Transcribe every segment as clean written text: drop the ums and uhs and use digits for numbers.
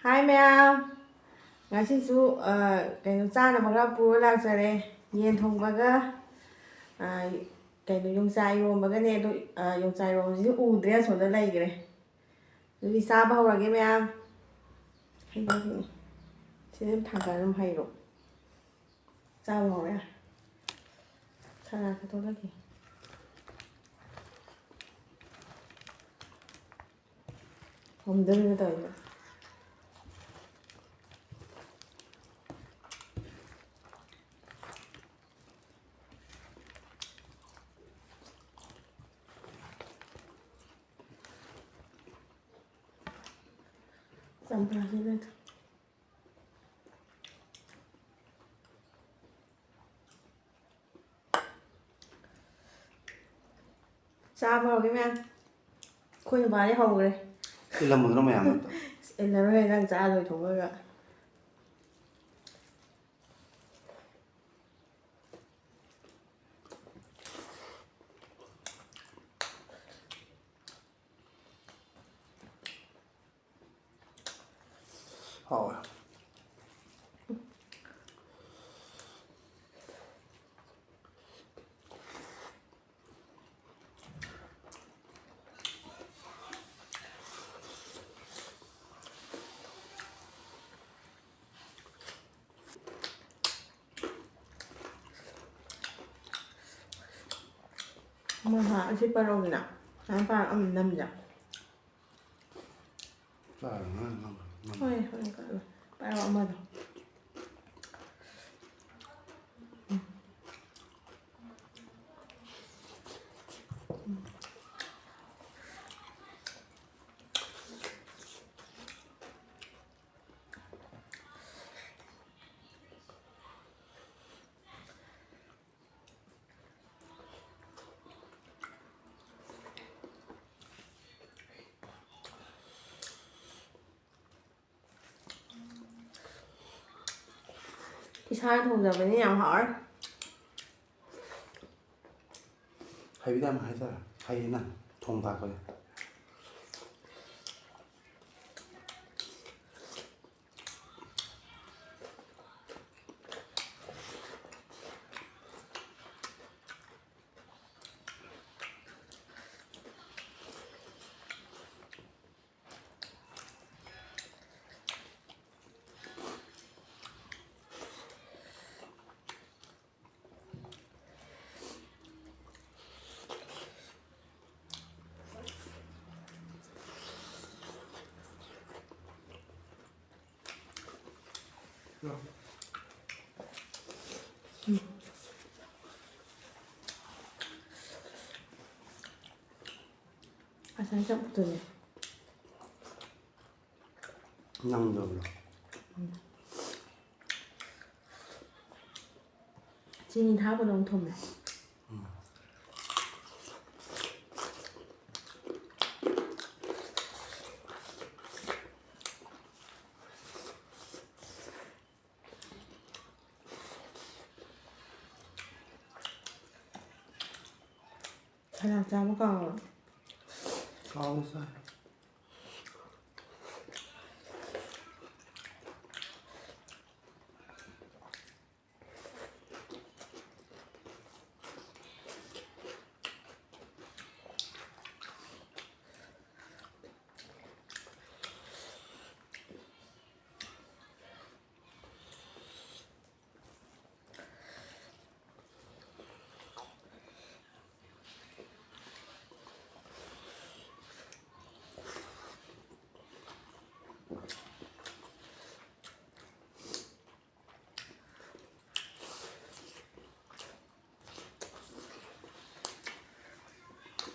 Hai mèo, ngasisu kayno ꯆꯥꯅꯕ ꯄꯨꯔ ꯂꯥꯛꯆꯔꯦ ꯌꯦꯟ ꯊꯣꯡꯕꯒ ꯀꯩꯅꯣ ꯌꯣꯡꯆꯥꯛ ꯏꯔꯣꯝꯕꯒꯅꯦ ꯑꯗꯣ ꯌꯣꯡꯆꯥꯛ ꯏꯔꯣꯝꯕꯁꯤꯗꯤ ꯎꯗ꯭ꯔꯦ ꯑꯁꯣꯝꯗ ꯂꯩꯈ꯭ꯔꯦ ꯑꯗꯨꯗꯤ ꯆꯥꯕ ꯍꯧꯔꯒꯦ ꯃꯌꯥꯝ ꯍꯩꯒꯅꯤ ꯁꯤꯗ ꯑꯗꯨꯝ ꯊꯥꯡꯀꯠ ꯑꯗꯨꯝ ꯍꯩꯔꯣ ꯆꯥꯕ ꯍꯧꯔꯦ ꯈꯔ ꯈꯠꯇꯣꯛꯂꯒꯦ ꯍꯣꯝꯗꯣꯏꯅ ꯇꯧꯔꯤꯕ ꯆꯝꯄ꯭ꯔꯥꯁꯤꯗ ꯆꯥꯕ ꯍꯧꯔꯒꯦ ꯃꯌꯥꯝ ꯑꯩꯈꯣꯏ ꯅꯨꯄꯥꯗꯤ ꯍꯧꯈ꯭ꯔꯦ ꯏꯜꯂꯝꯃꯨꯗ꯭ꯔꯣ ꯃꯌꯥꯝ ꯑꯝꯇ ꯏꯜꯂꯔꯣꯏ ꯅꯪ ꯆꯥ ꯂꯣꯏꯊꯣꯛꯑꯒ ꯍꯥꯎꯋꯦ ꯃꯍꯥ ꯑꯁꯤ ꯄꯔꯧꯒꯤꯅ ꯅꯪ ꯄꯥꯔꯛ ꯑꯃ ꯅꯝꯖ ꯍꯣꯏ ꯍꯣꯏ ꯄꯥꯔꯛ ꯑꯃꯗꯣ ꯏꯁꯥꯅ ꯊꯣꯡꯖꯕꯅꯤ ꯌꯥꯝ ꯍꯥꯎꯔꯦ ꯍꯩꯕꯗꯤ ꯌꯥꯝ ꯍꯩꯇꯔꯦ ꯍꯩꯌꯦꯅ ꯊꯣꯡ ꯊꯥꯛꯄꯁꯦ ꯑꯁꯥꯏ ꯆꯝꯐꯨꯠꯇꯨꯅꯦ ꯅꯪꯗꯕ꯭ꯔꯣ ꯆꯤꯅꯤ ꯊꯥꯛꯄꯗꯧ ꯊꯨꯝꯃꯦ ꯁꯂꯥꯛ ꯆꯥꯕ ꯀꯥꯎꯔꯣ ꯀꯥꯎꯏ ꯆꯥꯏ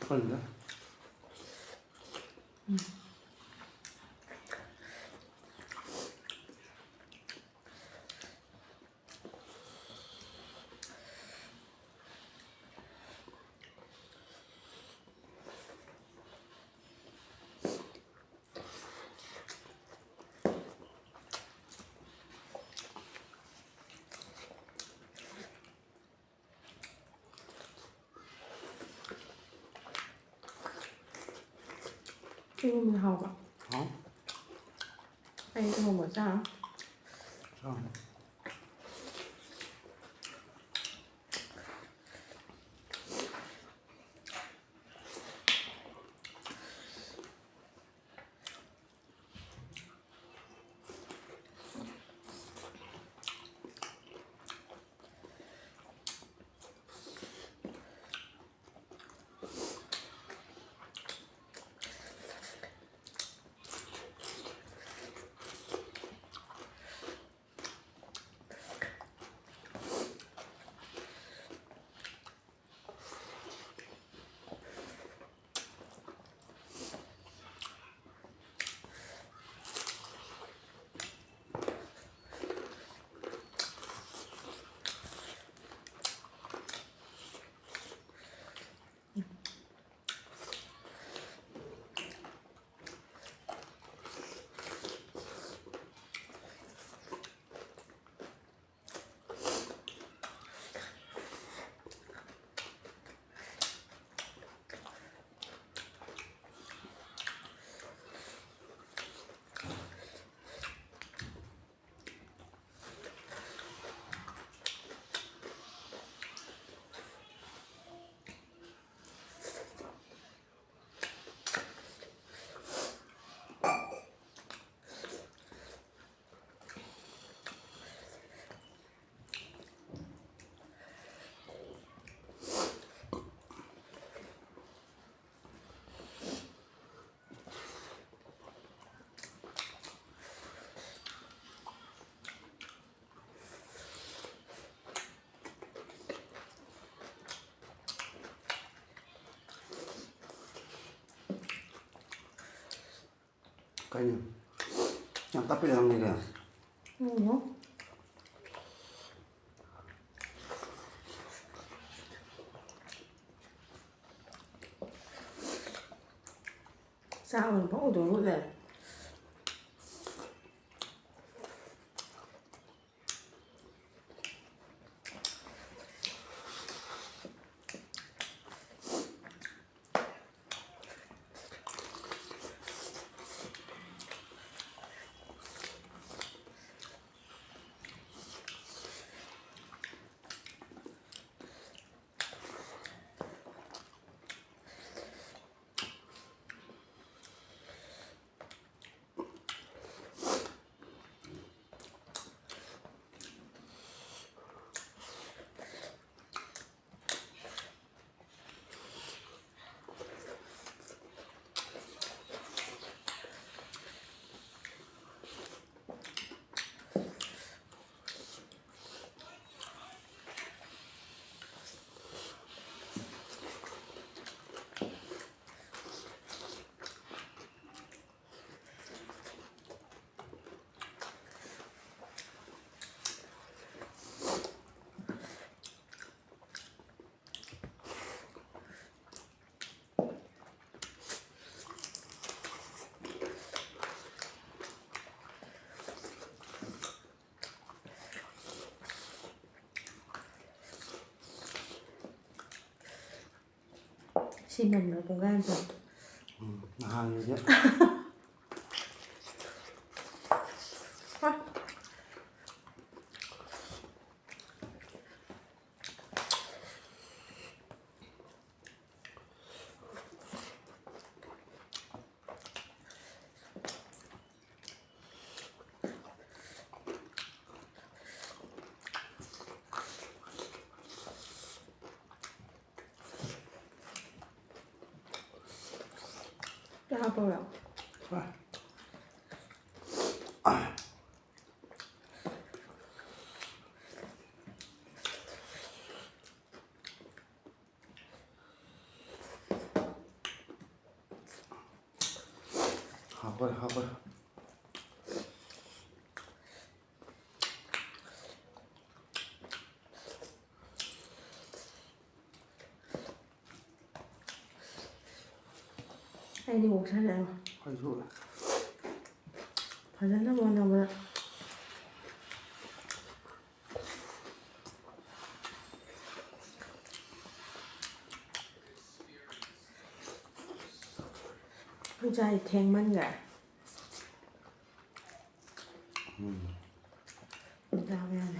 ꯈꯪꯗꯦ 이거면 하고. 어? 아니 이거 뭐자? 자. 그냥 따뜻하게 담는 게. 뭐? Sao mà bóc được luôn này? Xin mình nó cũng gan rồi. hàng gì vậy? Cho hấp vào đâu? 하고. Hay đi ngủ sang này mà. Hay rồi. Phải rất là ngon nào mà. ผู้ชายแทงมันไงดาวยังไง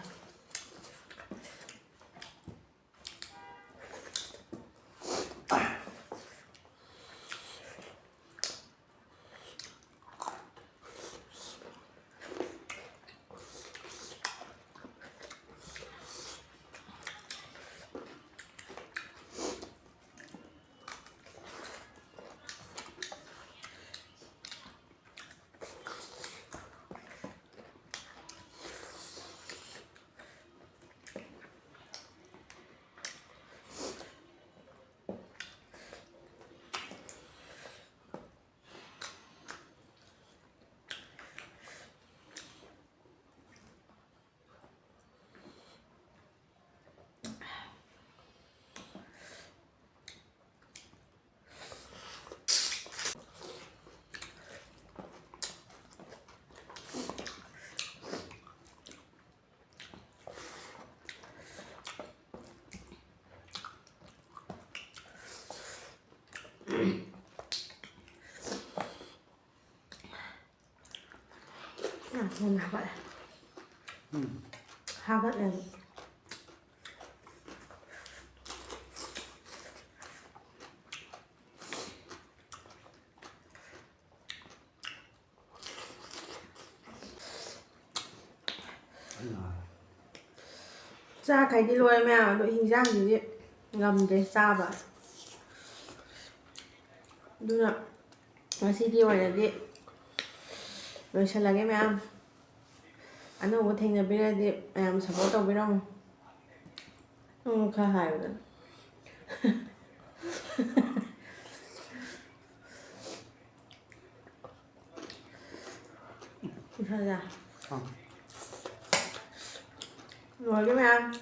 มันหนักอะไรข้าวก็เลย Ra cái đi luôn em à, đội hình dạng gì vậy? Ngầm đấy sao vậy? Đúng rồi. Nói xin đi ngoài này đi. Rồi sẽ là cái em. Anh không có thành là bên đây đi. Em sẽ có tàu bên đâu. Không khá hài rồi. Sao ra? Không. Rồi cái em.